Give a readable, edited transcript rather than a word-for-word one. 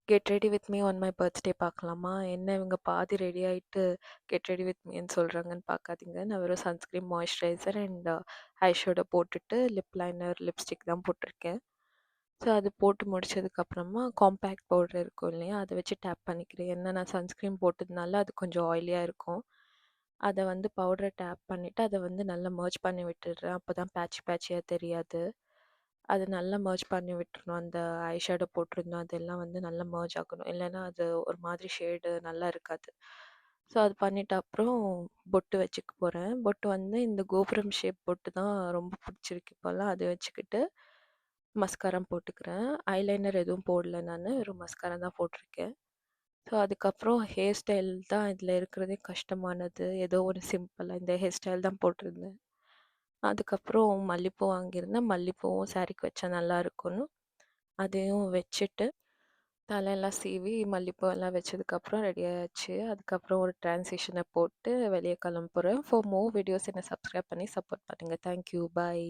Get ready with me on my birthday பார்க்கலாமா? என்ன இவங்க பாதி ரெடி ஆயிட்டு கெட் ரெடி வித் மீன்னு சொல்றாங்கன்னு பார்க்காதீங்க. நான் வெறும் sunscreen, moisturiser and eye shadow போட்டுட்டு லிப் லைனர், லிப்ஸ்டிக் தான் போட்டிருக்கேன். ஸோ அது போட்டு முடிச்சதுக்கப்புறமா காம்பேக்ட் பவுடர் இருக்கும் இல்லையா? அதை வச்சு டேப் பண்ணிக்கிறேன். ஏன்னா நான் சன்ஸ்கிரீன் போட்டதுனால அது கொஞ்சம் ஆயிலியாக இருக்கும். அதை வந்து பவுடரை டேப் பண்ணிவிட்டு அதை வந்து நல்லா மர்ஜ் பண்ணி விட்டுடுறேன். அப்போ தான் பேட்ச் பேட்சியாக தெரியாது. அது நல்லா மர்ஜ் பண்ணி விட்டுறணும். அந்த ஐ ஷேடோ போட்டிருந்தோம் அதெல்லாம் வந்து நல்லா மர்ஜ் ஆகணும். இல்லைன்னா அது ஒரு மாதிரி ஷேடு நல்லா இருக்காது. ஸோ அது பண்ணிட்ட அப்புறம் பொட்டு வச்சுக்க போகிறேன். பொட்டு வந்து இந்த கோபுரம் ஷேப் பொட்டு தான் ரொம்ப பிடிச்சிருக்கு இப்போல்லாம். அதை வச்சுக்கிட்டு மஸ்காரா போட்டுக்கிறேன். ஐலைனர் எதுவும் போடல நான். வெறும் மஸ்காரா தான் போட்டிருக்கேன். ஸோ அதுக்கப்புறம் ஹேர் ஸ்டைல் தான் இதில் இருக்கிறதே கஷ்டமானது. ஏதோ ஒரு சிம்பிளாக இந்த ஹேர் ஸ்டைல் தான் போட்டிருந்தேன். அதுக்கப்புறம் மல்லிப்பூ வாங்கியிருந்தேன். மல்லிப்பூவும் சாரீக்கு வச்சா நல்லா இருக்கும்னு அதையும் வச்சுட்டு தலையெல்லாம் சீவி மல்லிப்பூ எல்லாம் வச்சதுக்கப்புறம் ரெடி ஆயாச்சு. அதுக்கப்புறம் ஒரு ட்ரான்சிஷனை போட்டு வெளியே கிளம்புறேன். ஃபார் மோர் வீடியோஸ் என்னை சப்ஸ்கிரைப் பண்ணி சப்போர்ட் பண்ணுங்கள். தேங்க்யூ. பாய்.